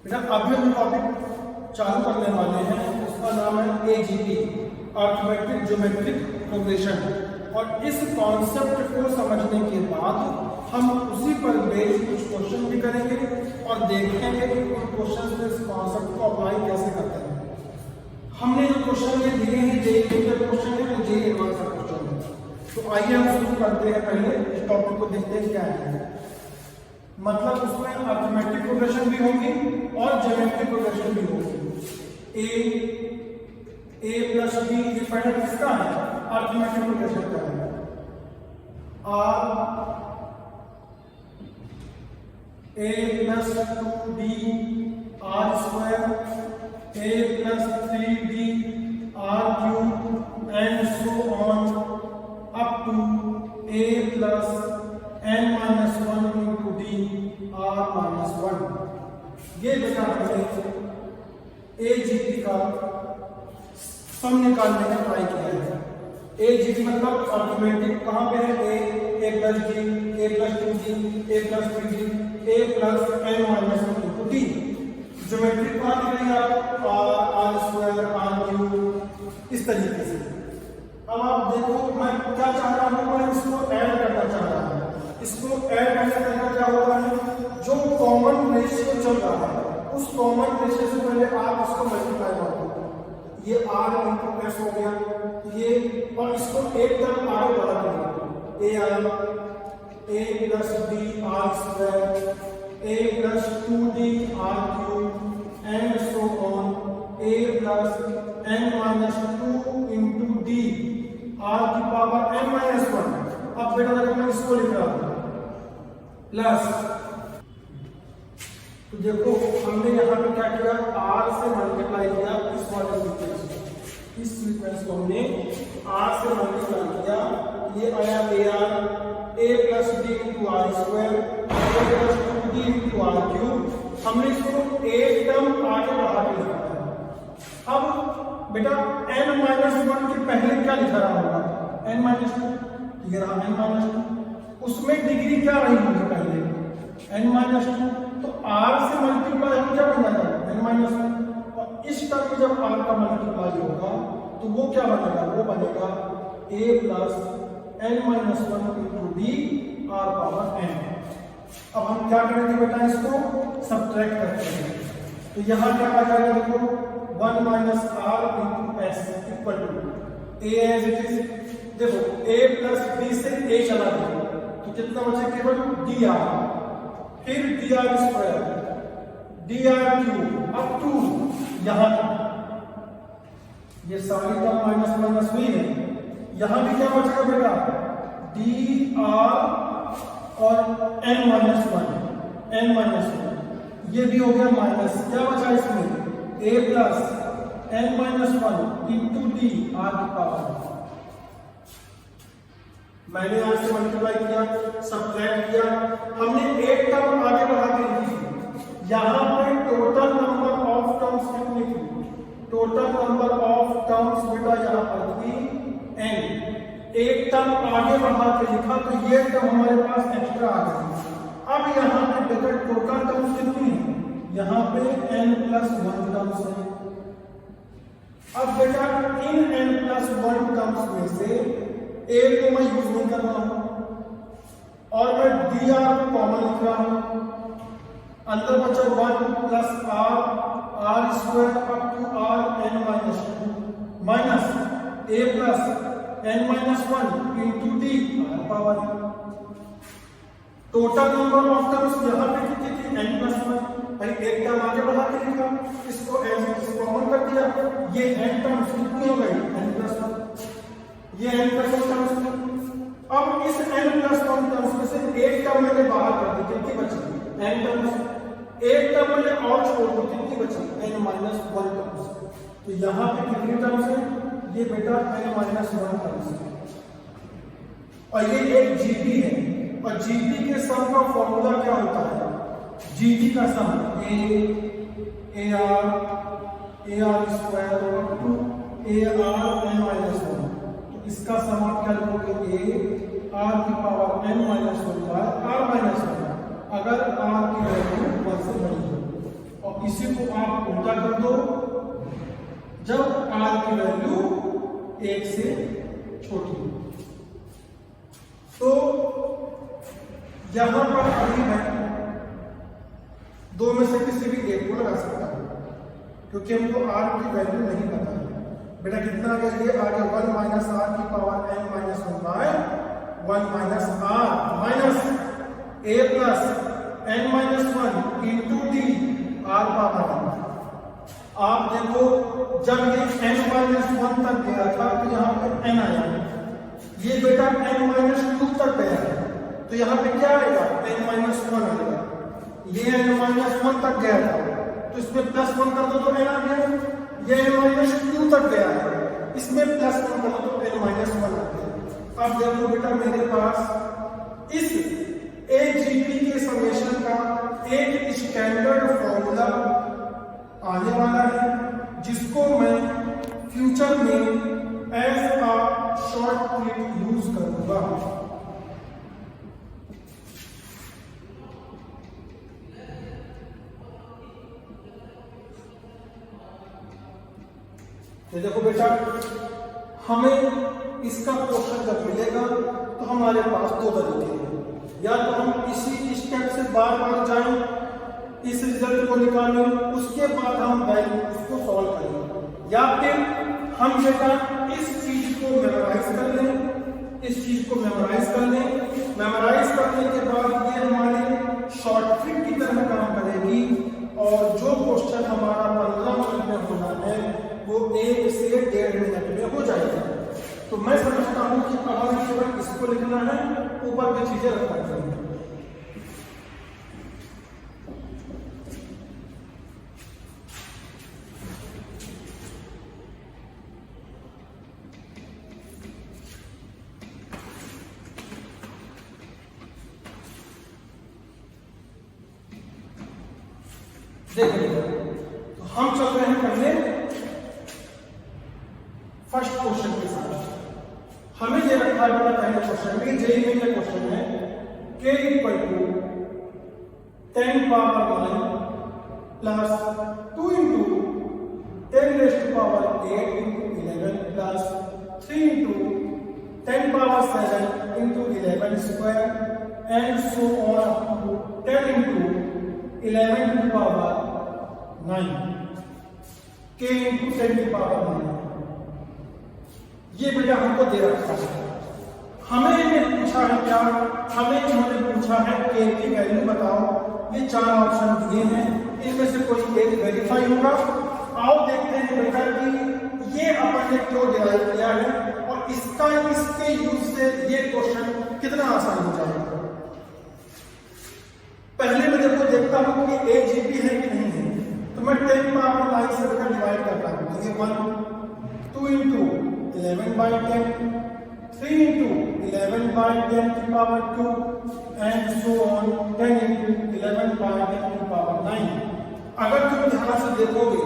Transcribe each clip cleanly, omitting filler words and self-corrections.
बेटा अभी हम टॉपिक चालू करने वाले हैं, उसका नाम है AGP, अर्थमेटिक ज्योमेट्रिक प्रोग्रेशन। और इस कॉन्सेप्ट को समझने के बाद हम उसी पर बेस्ड कुछ क्वेश्चन भी करेंगे और देखेंगे कि उन क्वेश्चन में इस कॉन्सेप्ट को अप्लाई कैसे करते हैं। हमने जो क्वेश्चन ये दिए हैं जेईई के क्वेश्चन है और जेईई एडवांस का क्वेश्चन है। तो आइए हम शुरू करते हैं, पहले इस टॉपिक को देखते हैं क्या है। मतलब उसमें अर्थमेटिक प्रोग्रेशन भी होगी और ज्योमेट्रिक प्रोग्रेशन भी होगी। ए प्लस बी डिपेंडेंट किसका है? अर्थमेटिक प्रोग्रेशन का है। R a plus 2b r square A plus 3b r cube and so on up to a plus n minus 1 into D r minus 1। ये बेटा हमने AGP का सम निकालने का ट्राई किया है। AGP मतलब अर्थमेटिक कहाँ पे है? A plus G A plus 2g A plus 3g A plus n minus 1 into D. Geometric कहाँ दिख रही है आपको? आर स्क्वायर आर क्यूब, इस तरीके से। अब आप देखो मैं क्या चाह रहा हूँ, मैं इसको ऐड करना चाह रहा हूँ। इसको ऐड करने का तरीका क्या होता है? जो कॉमन रेशियो चल रहा है उस कॉमन रेशियो से पहले आप उसको मल्टीप्लाई कर दो। ये r इंटू s हो गया ये, और इसको एक तरफ आगे बढ़ा देंगे। A plus B R square A plus 2d R cube and so on A plus n minus 2 into D R की पावर n माइनस 1। अब बेटा देखो मैं इसको लिख रहा हूं प्लस, तो देखो हमने यहाँ पे क्या किया? r से मल्टीप्लाई किया इस वाले सीक्वेंस को। इस सीक्वेंस को हमने r से मल्टीप्लाई किया, ये आया A plus D into R square A plus 2d into R cube. हमने इसको एक टर्म आगे बढ़ा के लिखा है। अब बेटा n माइनस 1 के पहले क्या लिखा रहा होगा? n माइनस 2, ये रहा n माइनस 2, उसमें डिग्री क्या रही होगी पहले? n minus 2। तो r से मल्टीप्लाई हो क्या बन जाएगा? n minus 2। और इस टर्म में जब r का मल्टीप्लाई होगा तो वो क्या बनेगा? वो बनेगा a plus n minus 1 into D r power n। अब हम क्या करेंगे बेटा? इसको सब्ट्रैक्ट करते हैं। तो यहाँ क्या आ जाएगा? देखो 1 minus r into s equal to a as it is. देखो a प्लस b से a चला गया तो कितना बचा? केवल dr, फिर dr square dr cube up to यहां ये सारी टर्म माइनस माइनस हुई है। यहां भी क्या बचेगा बेटा? dr और n माइनस 1 ये भी हो गया माइनस। क्या बचा इसमें? a plus n minus 1 into D R की पावर। मैंने यहां से मल्टीप्लाई किया, सब्ट्रैक्ट किया, हमने एक टर्म आगे बढ़ा के लिखी। यहां पे टोटल नंबर ऑफ टर्म्स कितनी थी? टोटल नंबर ऑफ टर्म्स बेटा यहां पर थी n। एक टर्म आगे बढ़ा के लिखा तो ये टर्म हमारे पास एक्स्ट्रा आ गई। अब यहां पे बेटा टोटल टर्म्स कितनी है? यहां पे n प्लस 1 टर्म्स है। अब बेटा इन n प्लस 1 टर्म्स में से a को मैं यूज नहीं कर रहा हूं और मैं dr को कॉमन लिख रहा हूं। अंदर बचा 1 plus r square up to r n minus 2 minus a plus n minus 1 into D r power. Total number of terms यहाँ पे कितनी थी? n प्लस 1। भाई एक टर्म आगे बढ़ा के लिखा, इसको n कॉमन कर दिया, ये n टर्म्स कितनी हो गई? n प्लस 1। ये n प्लस 1 टर्म्स। अब इस n प्लस 1 टर्म्स में से एक टर्म मैंने बाहर कर दी, कितनी बची? n terms. एक टर्म मैंने और छोड़ दी, कितनी बची? n minus 1 terms. तो यहाँ पे कितनी टर्म्स है? ये बेटा n माइनस 1 टर्म्स है। और ये एक जीपी है, और जीपी के सम का फॉर्मूला क्या होता है? जीपी का sum A R square to A R n minus 1। इसका सम आप क्या लिखोगे? ए आर की power n minus 1 by R minus 1, अगर r की वैल्यू 1 से बड़ी हो। और इसी को आप उल्टा कर दो जब r की वैल्यू 1 से छोटी हो। तो यहां पर अभी मैं दो में से किसी भी एक को लगा सकता हूं क्योंकि हमको r की वैल्यू नहीं पता है। बेटा कितना आ गया? ये आ गया 1 माइनस r की power n minus 1 by 1 minus r minus a plus n minus 1 into d r power n। आप देखो जब ये n माइनस 1 तक गया था तो यहाँ पे n आया, ये बेटा n माइनस 2 तक गया है तो यहाँ पे क्या आएगा? n माइनस 1 आएगा। ये n माइनस 1 तक गया था तो इसमें प्लस 1 कर दो तो n आ गया। ये n माइनस 2 तक गया है, इसमें प्लस 1 कर दो तो n माइनस 1 आ गया। अब देखो बेटा मेरे पास इस AGP के समेशन का एक स्टैंडर्ड फॉर्मूला आने वाला है जिसको मैं फ्यूचर में as a short trick use करूंगा। तो देखो बेटा हमें इसका क्वेश्चन जब मिलेगा तो हमारे पास दो तरीके हैं, या तो हम इसी स्टेप से बार बार जाएं इस रिजल्ट को निकालें, उसके बाद हम वैल्यू उसको सॉल्व करें, या फिर हम बेटा इस चीज को मेमोराइज कर लें, इस चीज को मेमोराइज कर लें। मेमोराइज करने के बाद ये हमारे शॉर्ट ट्रिक की तरह काम करेगी और जो क्वेश्चन हमारा 15 मिनट में होना है वो 1 से 1.5 मिनट में हो जाएगा। तो मैं समझता हूं कि अब हमें केवल इसको लिखना है, ऊपर की चीजें रखना चाहिए। देखिए तो हम चल रहे हैं पहले फर्स्ट क्वेश्चन के साथ। हमें ये रखा है बेटा पहले क्वेश्चन में, जेई में ये क्वेश्चन है k equal to 10 power 9 plus 2 into 10 raise to power 8 into 11 plus 3 into 10 power 7 into 11 square and so on up to 10 into 11 to power 9 k into 10 की पावर 9। ये बेटा हमको दे रखा है। हमें इन्हें पूछा है क्या? हमें इन्होंने पूछा है k की वैल्यू बताओ। ये 4 ऑप्शन दिए हैं, इनमें से कोई एक वेरीफाई होगा। आओ देखते हैं बेटा कि ये अपन ने क्यों डिराइव किया है और इसके यूज से ये क्वेश्चन कितना आसान हो जाएगा। पहले मैं देखो देखता हूं कि AGP है कि नहीं है, तो मैं 10 पावर 9 से बेटा डिवाइड करता हूं। तो ये 1 2 into 11 by 10 3 into 11 by 10 to power 2 and so on 10 into 11 by 10 to power 9। अगर तुम ध्यान से देखोगे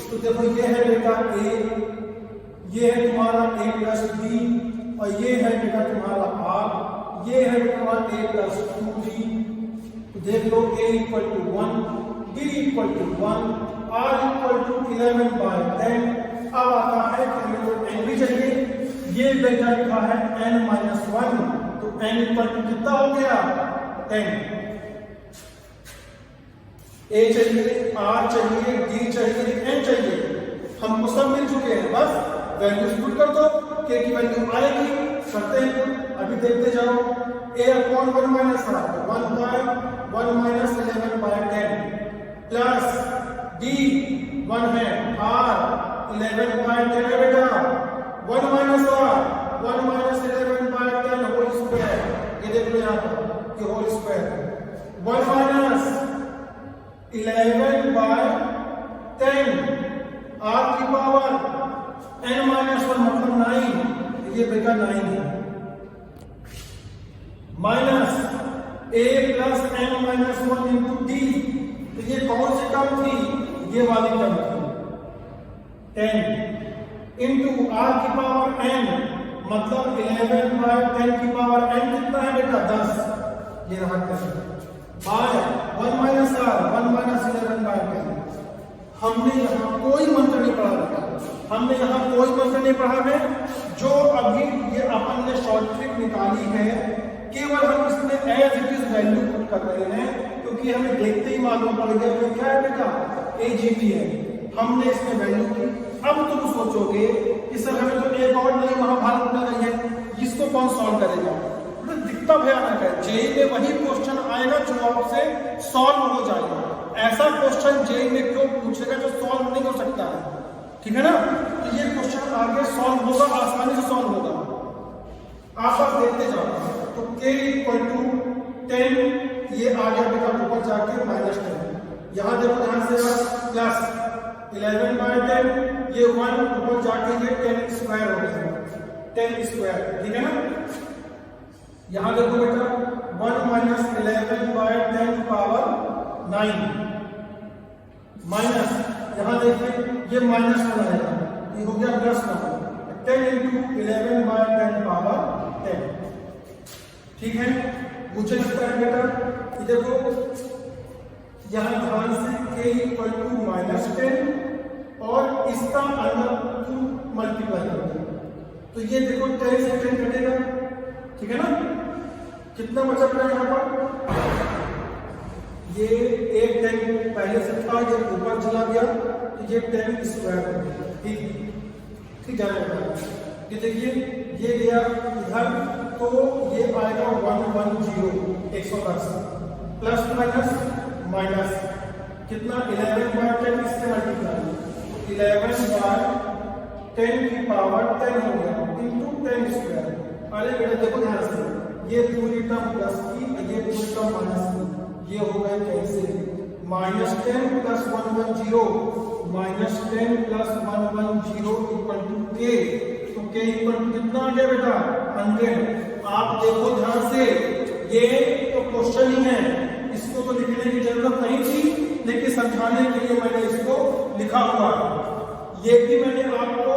तो देखो ये है बेटा a, ये है तुम्हारा a प्लस b और ये है बेटा तुम्हारा r, ये है तुम्हारा a प्लस 2b। तो देख लो a equal to 1, b equal to 1, r equal to 11 by 10। अब आता है कि हमें तो n भी चाहिए। ये बेटा लिखा है n माइनस 1, तो n इक्वल टू कितना हो गया 10। a चाहिए, r चाहिए, d चाहिए, n चाहिए, हमको सब मिल चुके हैं। बस वैल्यूज पुट कर दो, k की वैल्यू आएगी, करते हैं। अभी देखते जाओ a upon 1 minus r 1 by 1 minus 11 by 10 plus d 1 है, r 11 by 10 है बेटा, 1 minus r 1 minus 11 by 10 whole square. ये देख लो यहाँ पर ये whole square 1 minus 11 by 10 r की पावर n माइनस 1 मतलब 9, ये बेटा 9 है, minus a plus n minus 1 into d। तो ये कौन सी टर्म थी? ये वाली टर्म थी 10 इंटू r की पावर n मतलब 11 बाय 10 की पावर n कितना है बेटा 10। ये रहा by 1 minus r 1 minus 11 by 10 पढ़ा है, जो अभी ये अपन ने शॉर्ट ट्रिक निकाली है, केवल हम इसमें as it is value put कर रहे हैं, क्योंकि हमें देखते ही मालूम पड़ गया कि क्या है बेटा, AGT है, हमने इसमें वैल्यू की। अब तुम सोचोगे कि सर हमें तो एक और नई महाभारत मिल रही है, इसको कौन सॉल्व करेगा? तो दिक्कत भयानक है, जेई में वही क्वेश्चन आएगा जो आपसे सॉल्व हो जाएगा। ऐसा क्वेश्चन जेई में क्यों पूछेगा जो सॉल्व नहीं हो सकता है, ठीक है ना? तो ये क्वेश्चन आगे सॉल्व होगा, आसानी से सॉल्व होगा, आप बस देखते जाओ। तो k = 10, ये आ गया बेटा ऊपर जाके -10, यहाँ देखो ध्यान से प्लस 11/10, ये 1 ऊपर जाके ये 10 स्क्वायर हो गया, 10 स्क्वायर, ठीक है ना? यहाँ देखो बेटा 1 - 11/10 पावर 9 माइनस, यहाँ देखिए ये माइनस में रहेगा, ये हो गया +1, 10 × 11/10 पावर 10, ठीक है? मुझे लगता है बेटा ये देखो यहाँ ध्यान से k = -10 और इसका अंदर 2 मल्टीप्लाई कर दो, तो ये देखो 10 से 10 कटेगा, ठीक है ना? कितना बचा अपना यहाँ पर, ये एक 10 पहले से था, ये ऊपर चला गया, तो ये 10 स्क्वायर हो गया, ठीक जाएगा। ये देखिए ये गया इधर, तो ये आएगा 110, 110 प्लस माइनस कितना 11/10, इससे मल्टीप्लाई, 11/10 की पावर 10 हो गया इंटू 10 स्क्वायर। अरे बेटा देखो ध्यान से, ये पूरी टर्म प्लस की, ये पूरी टर्म माइनस की, ये हो गए कैंसिल, -10 + 110, -10 + 110 = k, तो k = कितना आ गया बेटा 100। आप देखो ध्यान से, ये तो क्वेश्चन ही है, इसको तो लिखने की जरूरत नहीं थी, लेकिन समझाने के लिए मैंने इसको लिखा हुआ है। ये भी मैंने आपको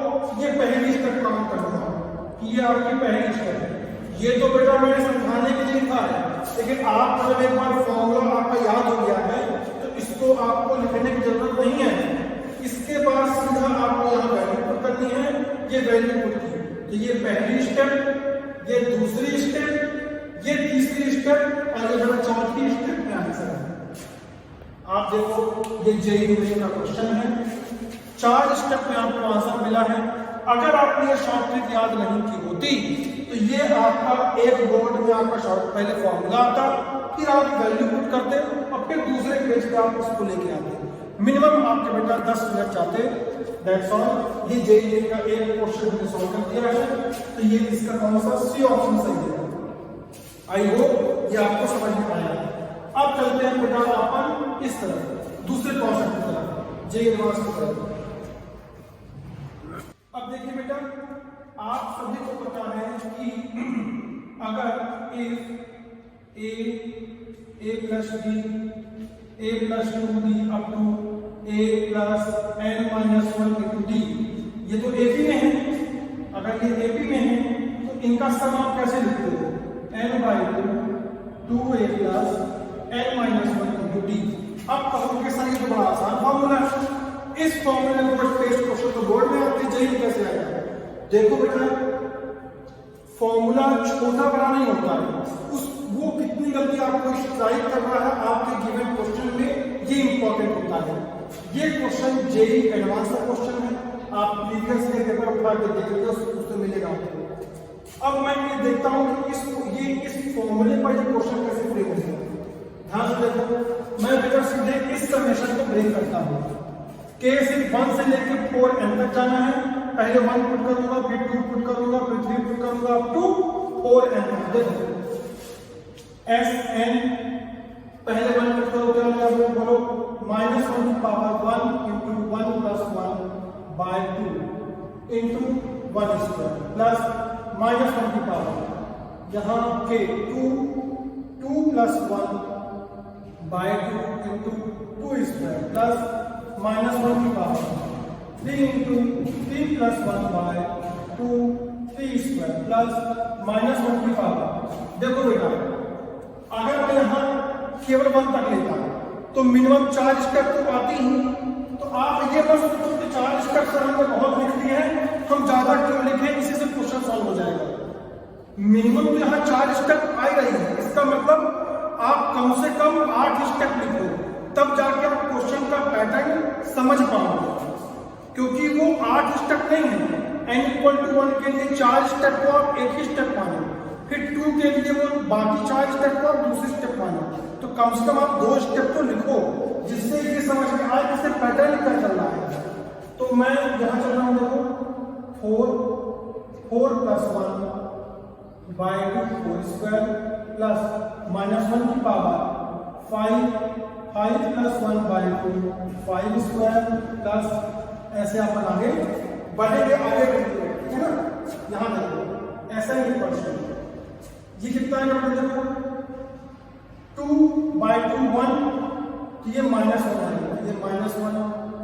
ये पहली स्टेप काउंट कर दूंगा कि ये आपकी पहली स्टेप है, ये तो बेटा मैंने समझाने के लिए लिखा है, लेकिन आप जब एक बार फॉर्मूला आपका याद हो गया है तो इसको आपको लिखने की जरूरत नहीं है। इसके बाद सीधा आपको यहाँ वैल्यू पुट करनी है, ये वैल्यू पुट की, तो ये पहली स्टेप, ये दूसरी स्टेप, ये तीसरी स्टेप और ये मेरा चौथी स्टेप में आंसर है। आप देखो ये जेईई का क्वेश्चन है, 4 स्टेप में आपको आंसर मिला है। अगर आपने ये शॉर्ट ट्रिक याद नहीं की होती तो ये आपका एक बोर्ड में आपका शॉर्ट पहले फॉर्मूला आता, फिर आप वैल्यू पुट करते और फिर दूसरे पेज पे आप उसको लेके आते, मिनिमम आपके बेटा 10 मिनट जाते। That's all. ये जेईई का एक क्वेश्चन हमने सॉल्व कर दिया है, तो ये इसका कौन सा सी ऑप्शन सही है। आई होप ये आपको समझ में आया। अब चलते हैं बेटा अपन इस तरफ दूसरे कॉन्सेप्ट की तरफ, जेईई एडवांस की तरफ। अब देखिए बेटा, आप सभी को पता है कि अगर a + b a + 2b up to a + n - 1 * d, ये तो AP में है। अगर ये AP में है तो इनका सम आप कैसे लिखते हो, n/2 2a + n - 1 * d। अब कहोगे सर ये तो बड़ा आसान फॉर्मूला है, इस फॉर्मूले को टेस्ट क्वेश्चन तो बोर्ड में आते जेईई कैसे आएगा। देखो बेटा, फॉर्मूला छोटा बड़ा नहीं होता है, वो कितनी गलती आपको स्ट्राइक कर रहा है आपके गिवन क्वेश्चन में, ये इंपॉर्टेंट होता है। ये क्वेश्चन जेईई एडवांस का क्वेश्चन है, आप प्रीवियस के पेपर उठा के देखिए उससे मिलेगा आपको। अब मैं ये देखता हूँ कि इस फॉर्मूले पर ये क्वेश्चन कैसे फ्रेम होगा। ध्यान से देखो, मैं बेटा सीधे इस समेशन को ब्रेक करता हूँ। k से 1 से लेके 4n तक जाना है, पहले 1 पुट करूंगा, फिर 2 पुट करूंगा, फिर 3 पुट करूंगा, अप टू 4n तक। देखो Sn पहले 1 पुट करो, क्या होगा बोलो, -1 की power 1 into 1 + 1/2 into 1 square plus -1 की पावर यहाँ के 2 + 1/2 into 2 स्क्वायर प्लस -1 की पावर 3 into 3 + 1/2 3 स्क्वायर प्लस -1 की पावर। देखो बेटा, अगर मैं यहाँ केवल 1 तक लेता तो मिनिमम 4 स्टेप तो आती ही, तो आप ये बस 4 स्टेप से हमने बहुत लिख दिए हैं, हम ज्यादा क्यों लिखें, इसी से क्वेश्चन सॉल्व हो जाएगा। मिनिमम तो यहाँ 4 स्टेप आ रही है, इसका मतलब आप कम से कम 8 स्टेप लिखो, तब जाके आप क्वेश्चन का पैटर्न समझ पाओगे, क्योंकि वो 8 स्टेप नहीं है। n=1 के लिए 4 स्टेप को आप एक ही स्टेप मानो, फिर 2 के लिए वो बाकी 4 स्टेप को आप दूसरी स्टेप मानो, तो कम से कम आप 2 स्टेप तो लिखो, जिससे ये समझ में आए किसे पैटर्न क्या चल रहा है। तो मैं यहाँ चल रहा हूँ, देखो 4 + 1/2 होल स्क्वायर प्लस -1 की पावर 5 + 1/2 5 स्क्वायर प्लस, ऐसे अपन आगे बढ़ेंगे, आगे बढ़ेंगे, ठीक है ना। यहाँ देखो ऐसा ही क्वेश्चन, ये कितना है अपने देखो 2/2 1, तो ये -1 है, ये -1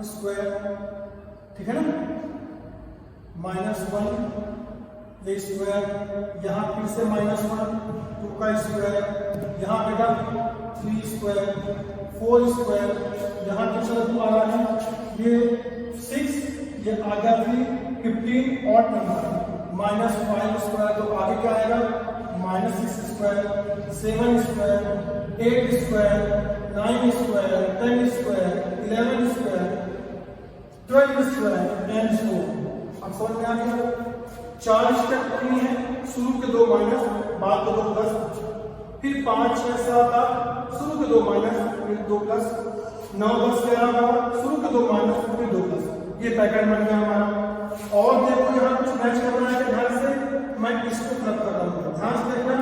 स्क्वायर, ठीक है ना, -1 ये स्क्वायर, यहाँ फिर से -1 2 का स्क्वायर, यहाँ बेटा 3 स्क्वायर 4 स्क्वायर, यहाँ कितना आ रहा है ये 6, ये आ गया फिर 15 ऑड नंबर, -5 स्क्वायर, तो आगे क्या आएगा -6 square 7 square 8 square 9 square 10 square 11 square 12 square and सो। अब समझ में आ गया, 4 स्टेप नहीं है, शुरू के 2 माइनस, बाद के 2 प्लस, फिर 5 6 7 8, शुरू के 2 माइनस, फिर 2 प्लस, 9 10 11 12, शुरू के 2 माइनस, फिर 2 प्लस, ये पैटर्न बन गया हमारा। और देखो यहाँ कुछ मैच करना है, ध्यान से मैं इसको क्लब कर रहा हूँ, ध्यान से देखना,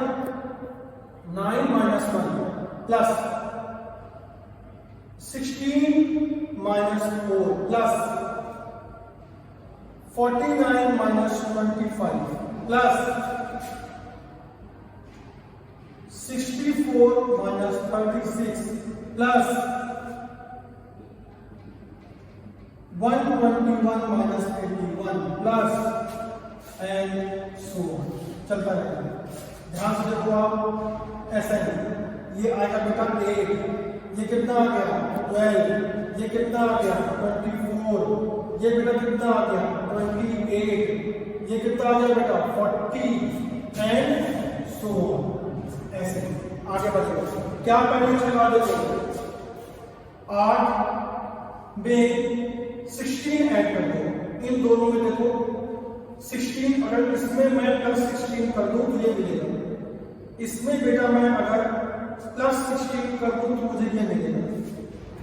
9 - 1 plus 16 - 4 plus 49 - 25 plus 64 - 36 plus 121 - 81 plus and so चलता रहेगा। ध्यान से देखो आप, ऐसा ही ये आएगा बेटा 8, ये कितना आ गया 12, ये कितना आ गया 24, ये बेटा कितना आ गया 28, ये कितना आ गया बेटा 40 एंड सो ऐसे आगे बढ़ेगा। क्या पैटर्न चला देते, 8 में 16 ऐड कर दो, इन दोनों में देखो 16, अगर इसमें मैं +16 कर दूं तो ये मिलेगा, इसमें बेटा मैं अगर +16 कर दूं तो मुझे ये मिलेगा,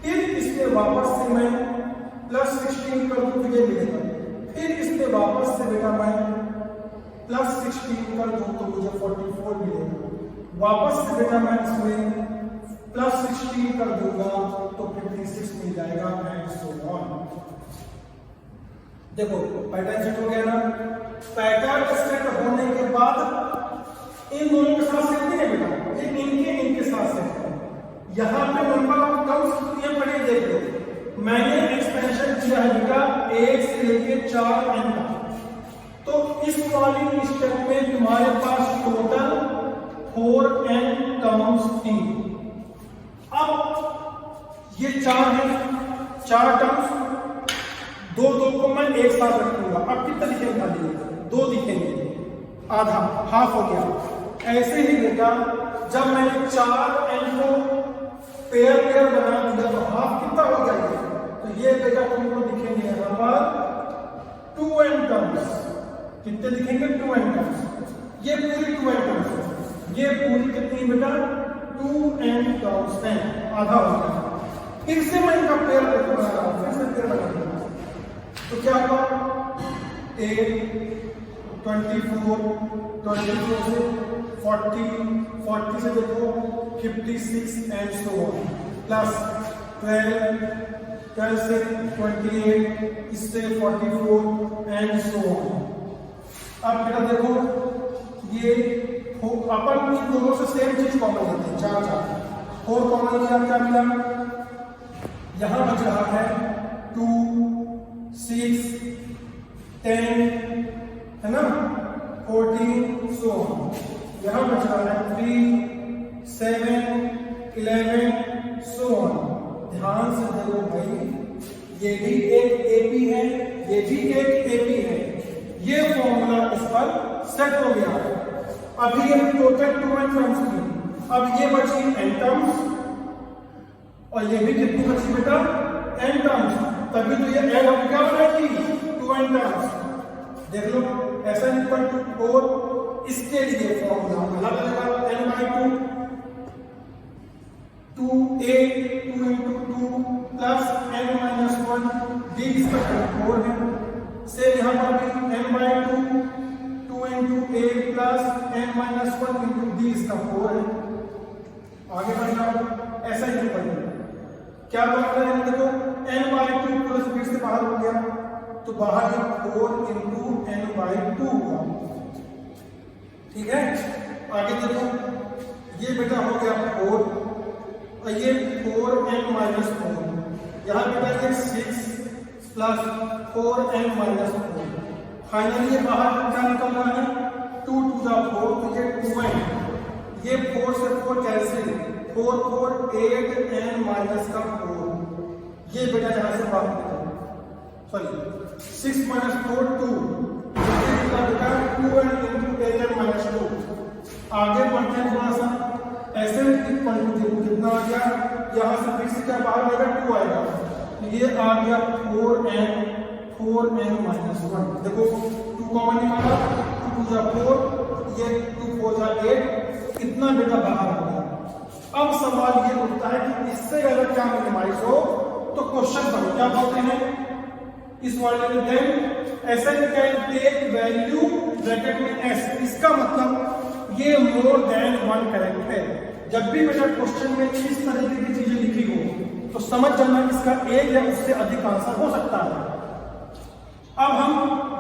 फिर इसमें वापस से मैं +16 कर दूं तो ये मिलेगा, फिर इसमें वापस से बेटा मैं +16 कर दूं तो मुझे 44 मिलेगा, वापस से बेटा मैं इसमें +16 कर दूंगा तो 56 मिल जाएगा एंड सो ऑन। देखो पैटर्न सेट हो गया ना। पैटर्न सेट होने के बाद इन दोनों के साथ सेट नहीं है बेटा, ये इनके साथ सेट है। यहाँ पे नंबर ऑफ टर्म्स कितने पड़े देख लो, मैंने एक्सपेंशन किया है बेटा 1 से लेके 4 n तक, तो इस वाली स्टेप में तुम्हारे पास टोटल 4n टर्म्स थी। अब ये 4 है, 4 टर्म्स, 2 को मैं एक साथ रखूंगा। अब कितना दिखेंगे, खाली 2 दिखेंगे, आधा हाफ हो गया। ऐसे ही बेटा जब मैंने 4n को पेयर बना दिया तो हाफ कितना हो जाएगा, तो ये बेटा तुमको दिखेंगे यहाँ पर 2n टर्म्स। कितने दिखेंगे 2n टर्म्स, ये पूरी 2n टर्म्स, ये पूरी कितनी बेटा 2n टर्म्स है, आधा हो गया। फिर से मैं इनका पेयर बना रहा हूँ, फिर से पेयर बना रहा हूँ, तो क्या होगा 8 24 24 से 40 से देखो 56 एंड सो ऑन, प्लस 12 से 28, इससे 44 एंड सो ऑन। अब बेटा देखो ये अपन इन दोनों से सेम चीज कॉमन लेते हैं, 4 4 कॉमन लिया, क्या मिला, यहां बच रहा है 2 6 10 है ना, 14 सो यहां बच रहा है 3 7 11 सो ऑन। ध्यान से देखो भाई, ये भी एक एपी है, ये भी एक एपी है, ये फॉर्मूला इस पर सेट हो गया। अभी ये टोटल 2 n टर्म्स की, अब ये बची n टर्म्स और ये भी कितनी बची बेटा n टर्म्स, तभी तो ये n अब क्या बनाएगी 2 n टर्म्स। देख लो Sn इक्वल टू 4, इसके लिए फॉर्मूला अलग अलग n by 2a 2 into 2 plus n minus 1 d इसका 4 है। से यहाँ पर भी n by 2 into a plus n minus 1 into d इसका 4 है। आगे बढ़ जाओ, ऐसा ही करेंगे। क्या बात कर रहे हैं, देखो n बाई 2 पूरा स्पीड से बाहर हो गया, तो बाहर ये 4 into n बाई 2 हुआ। ठीक है, आगे देखो ये बेटा हो गया 4 और ये 4n माइनस 4, यहाँ बेटा ये 6 प्लस 4n माइनस 4। फाइनली ये बाहर क्या निकल रहा है 2 to the 4, तो ये 2n, ये 4 से 4 कैंसिल, 4 4 8n माइनस का 4, ये बेटा यहाँ से बाहर निकल, सॉरी 6 माइनस 4 2, ये बेटा 2n into 8n माइनस 2। आगे बढ़ते हैं थोड़ा सा, ऐसे इक्वल टू देखो कितना आ गया, यहाँ से फिर से क्या बाहर आएगा 2 आएगा, ये आ गया 4n माइनस 1। देखो 2 कॉमन निकाला, 2 2 जा 4, ये 2 4 जा 8, कितना बेटा बाहर आ गया। अब सवाल ये उठता है कि इससे अगर क्या मिनिमाइज हो तो क्वेश्चन पर क्या बोलते हैं, इस वाले में then Sn can take value bracket में s, इसका मतलब ये मोर देन 1 करेक्ट है। जब भी बेटा क्वेश्चन में इस तरीके की चीजें लिखी हो तो समझ जाना इसका एक या उससे अधिक आंसर हो सकता है। अब हम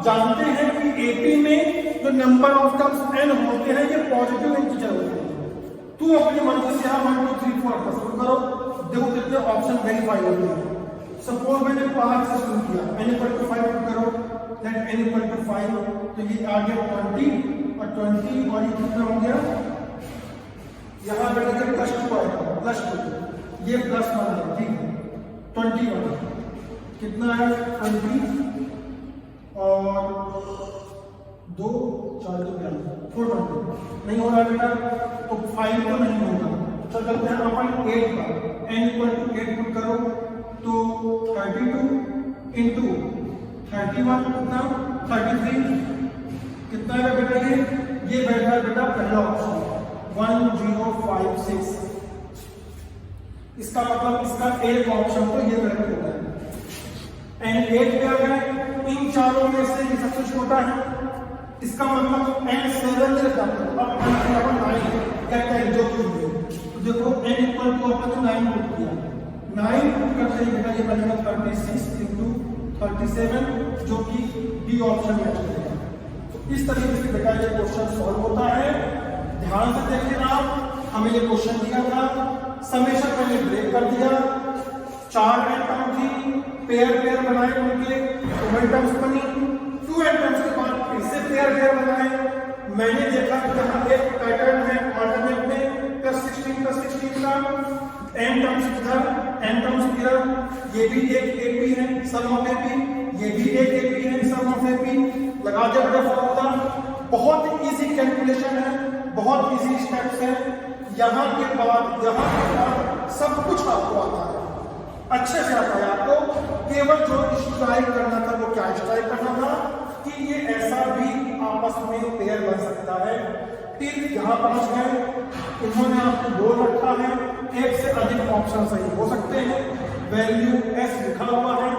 जानते हैं कि एपी में जो नंबर ऑफ टर्म्स n होते हैं ये पॉजिटिव इंटीजर होते हैं। तू अपनी मर्जी से यहाँ 1 2 3 4 शुरू करो, देखो कितने ऑप्शन वेरीफाई होते हैं। सपोज मैंने 5 से शुरू किया, n इक्वल टू 5 करो, देन n इक्वल टू 5, तो ये आ गया 20 और 20 और ये कितना हो गया, यहाँ बेटा जब +2 आएगा +2, ये +1 है, ठीक है 21 कितना है 20 और 2 4 तो 420 नहीं हो रहा बेटा, तो 5 तो नहीं होगा। तो चलते हैं अपन 8 पर, n इक्वल टू 8 पुट करो तो 32 इंटू 31 कितना 33, कितना है बेटा ये बैठा है बेटा पहला ऑप्शन 1056। इसका मतलब इसका एक ऑप्शन तो ये करेक्ट होगा। n8 पे आ गए, इन चारों में से ये सबसे छोटा है, इसका मतलब n7 से कम है, अब n9 या 10 जो कुछ भी, तो देखो n इक्वल टू अपन 9 पुट किया, 9 पुट करते ही बेटा ये बनेगा 36 इंटू 37 जो कि डी ऑप्शन में चलेगा। तो इस तरीके से बेटा ये क्वेश्चन सॉल्व होता है। ध्यान से देखिए आप, हमें ये क्वेश्चन दिया था, समेशन मैंने ब्रेक कर दिया, 4 n टर्म थी, पेयर बनाए उनके, तो 1 टर्म्स बनी, 2 n टर्म्स के बाद फिर से पेयर बनाए। मैंने देखा कि यहाँ एक पैटर्न है ऑल्टरनेट में +16 का n टर्म्स इधर n टर्म्स इधर, ये भी एक एपी है सम ऑफ एपी, ये भी एक एपी है सम ऑफ एपी, लगा दिया बेटा फॉर्मूला। बहुत इजी कैलकुलेशन है, बहुत इजी स्टेप्स है, यहाँ के बाद सब कुछ आपको आता है, अच्छे से आता है आपको। केवल जो स्ट्राइक करना था वो क्या स्ट्राइक करना था कि ये ऐसा भी आपस में पेयर बन सकता है। टिल यहाँ पहुंच गए, इन्होंने आपको बोल रखा है एक से अधिक ऑप्शन सही हो सकते हैं, वैल्यू s लिखा हुआ है,